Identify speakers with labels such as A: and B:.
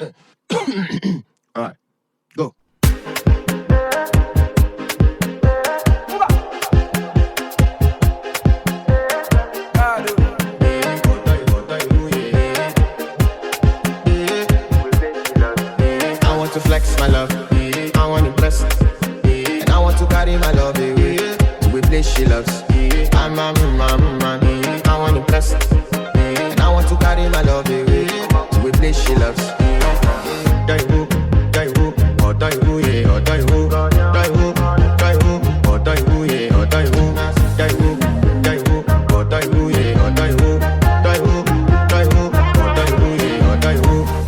A: Alright, go. I want to flex my love, I want to impress, and I want to carry my love away to a place she loves. I'm a man, I want to impress, and I want to carry my love away to a place she loves.